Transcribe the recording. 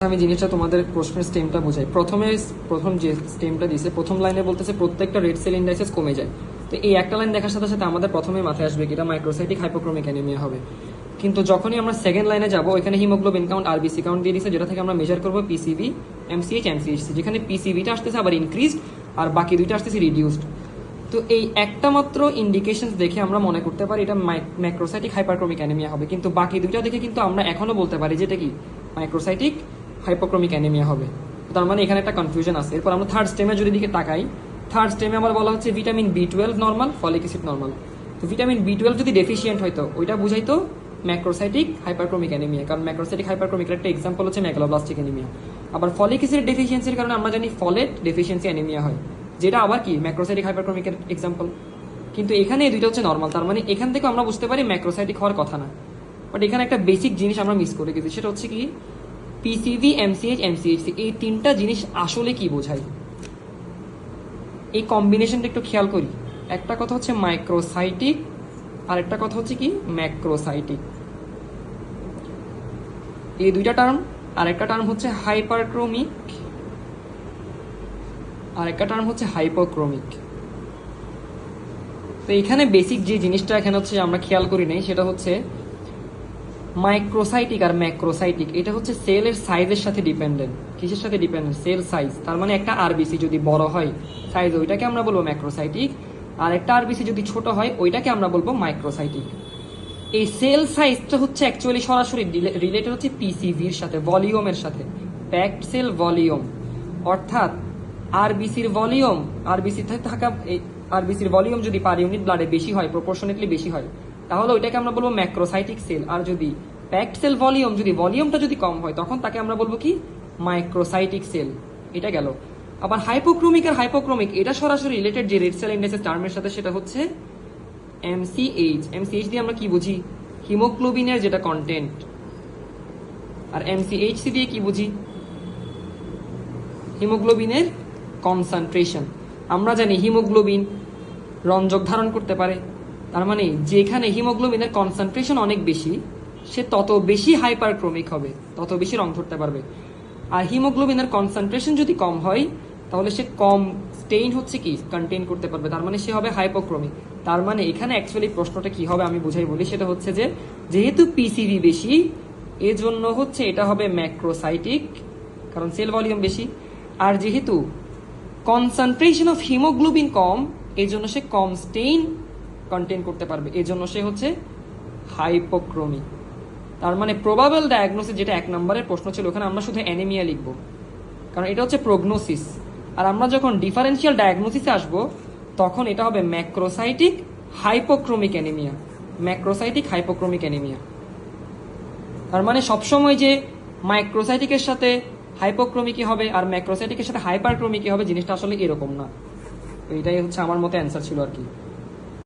আমি জিনিসটা তোমাদের প্রশ্নের স্টেমটা বোঝাই। প্রথম যে স্টেমটা দিয়েছে, প্রথম লাইনে বলতেছে প্রত্যেকটা রেড সেল ইন্ডাইসেস কমে যায়। তো এই একটা লাইন দেখার সাথে সাথে আমাদের প্রথমে মাথায় আসবে কি এটা মাইক্রোসাইটিক হাইপোক্রোমিক অ্যানিমিয়া হবে। কিন্তু যখনই আমরা সেকেন্ড লাইনে যাব, এখানে হিমোগ্লোবিন কাউন্ট আরবিসি কাউন্ট দিয়ে দিচ্ছে, যেটা থেকে আমরা মেজার করবো পিসিবি, এমসিএইচ, এমসিএইচসি, যেখানে পিসিবিটা আসতেছে আবার ইনক্রিজড আর বাকি দুইটা আসতেছে রিডিউসড। তো এই একটা মাত্র ইন্ডিকেশন দেখে আমরা মনে করতে পারি এটা ম্যাক্রোসাইটিক হাইপারক্রোমিক অ্যানিমিয়া হবে, কিন্তু বাকি দুইটা দেখে কিন্তু আমরা এখনো বলতে পারি যে এটা কি মাইক্রোসাইটিক হাইপোক্রোমিক অ্যানিমিয়া হবে। তার মানে এখানে একটা কনফিউশন আছে। এরপর আমরা থার্ড স্টেমে যদি দিকে তাকাই, থার্ড স্টেমে আবার বলা হচ্ছে vitamin B twelve normal, folic acid normal. তো ভিটামিন বি টুয়েলভ যদি ডেফিসিয়েন্ট হয়তো ওইটা বুঝাইতো ম্যাক্রোসাইটিক হাইপারক্রোমিক অ্যানিমিয়া, কারণ ম্যাক্রোসাইটিক হাইপারক্রোমিকের একটা এক্সাম্পল হচ্ছে মেগালোব্লাস্টিক অ্যানিমিয়া। আবার ফলিক অ্যাসিড ডেফিসিয়েন্সির কারণে আমরা জানি ফলেট ডেফিসিয়েন্সি অ্যানিমিয়া হয়, যেটা আবার কি ম্যাক্রোসাইটিক হাইপারক্রোমিকের এক্সাম্পল। কিন্তু এখানে এই দুইটা হচ্ছে নর্মাল, তার মানে এখান থেকে আমরা বুঝতে পারি ম্যাক্রোসাইটিক হওয়ার কথা না। বাট এখানে একটা বেসিক জিনিস আমরা মিস করে গেছি, সেটা হচ্ছে কি পিসিভি, এমসিএইচ, এমসিএইচসি, এই তিনটা জিনিস আসলে কি বোঝায়। এই কম্বিনেশনটা একটু খেয়াল করি। একটা কথা হচ্ছে মাইক্রোসাইটিক, আর একটা কথা হচ্ছে কি ম্যাক্রোসাইটিক। এই দুইটা টার্ম, আর একটা টার্ম হচ্ছে হাইপারক্রোমিক, আর একটা টার্ম হচ্ছে হাইপোক্রোমিক। তো এখানে বেসিক যে জিনিসটা এখানে হচ্ছে আমরা খেয়াল করি নাই, সেটা হচ্ছে মাইক্রোসাইটিক আর ম্যাক্রোসাইটিক এটা হচ্ছে সেলের সাইজের সাথে ডিপেন্ডেন্ট। কিসের সাথে ডিপেন্ডেন্ট? Sell size. তার মানে একটা আরবিসি যদি বড় হয় সাইজ, ওইটাকে আমরা বলবো ম্যাক্রোসাইটিক, আর একটা আরবিসি যদি ছোট হয় ওইটাকে আমরা বলবো মাইক্রোসাইটিক। এই সেল সাইজটা হচ্ছে অ্যাকচুয়ালি সরাসরি রিলেটেড হচ্ছে পিসিভির সাথে, ভলিউমের সাথে, প্যাকড সেল ভলিউম। অর্থাৎ আরবিসির ভলিউম, আরবিসিতে থাকা আরবিসির ভলিউম যদি পার ইউনিট ব্লাডে বেশি হয়, প্রপোর্শনেটলি বেশি হয়, তাহলে ওইটাকে আমরা বলবো ম্যাক্রোসাইটিক সেল। আর যদি প্যাকড সেল ভলিউম, যদি ভলিউমটা যদি কম হয়, তখন তাকে আমরা বলবো কি মাইক্রোসাইটিক সেল। এটা গেল। আবার হাইপোক্রোমিক আর হাইপোক্রোমিক এটা সরাসরি রিলেটেড যে রেড সেল ইন্ডেক্সের টার্মের সাথে, সেটা হচ্ছে এমসিএইচ। এমসিএইচ দিয়ে আমরা কি বুঝি? হিমোগ্লোবিনের যেটা কন্টেন্ট। আর এমসিএইচসি দিয়ে কি বুঝি? হিমোগ্লোবিনের কনসেন্ট্রেশন। আমরা জানি হিমোগ্লোবিন রঞ্জক ধারণ করতে পারে, তার মানে যেখানে হিমোগ্লোবিনের কনসেন্ট্রেশন অনেক বেশি, সে তত বেশি হাইপারক্রোমিক হবে, তত বেশি রং ধরতে পারবে। আর হিমোগ্লোবিনের কনসেন্ট্রেশন যদি কম হয়, তাহলে সে কম স্টেইন হচ্ছে কি কন্টেইন করতে পারবে, তার মানে সে হবে হাইপোক্রোমিক। তার মানে এখানে অ্যাকচুয়ালি প্রশ্নটা কি হবে আমি বুঝাই বলি, সেটা হচ্ছে যে যেহেতু পিসিভি বেশি, এজন্য হচ্ছে এটা হবে ম্যাক্রোসাইটিক, কারণ সেল ভলিউম বেশি। আর যেহেতু কনসেন্ট্রেশন অফ হিমোগ্লোবিন কম, এই জন্য সে কম স্টেইন কন্টেইন করতে পারবে, এই জন্য সে হচ্ছে হাইপোক্রোমিক। তার মানে প্রবাবল ডায়াগনোসিস, যেটা 1 নম্বরের প্রশ্ন ছিল, ওখানে আমরা শুধু অ্যানিমিয়া লিখব, কারণ এটা হচ্ছে প্রগনোসিস। আর আমরা যখন ডিফারেন্সিয়াল ডায়াগনোসিসে আসব, তখন এটা হবে macrocytic hypochromic anaemia, macrocytic hypochromic anaemia. তার মানে সবসময় যে মাইক্রোসাইটিকের সাথে হাইপোক্রোমিকই হবে আর ম্যাক্রোসাইটিকের সাথে হাইপারক্রোমিকই হবে, জিনিসটা আসলে এরকম না। তো এটাই হচ্ছে আমার মতে অ্যান্সার ছিল আর কি।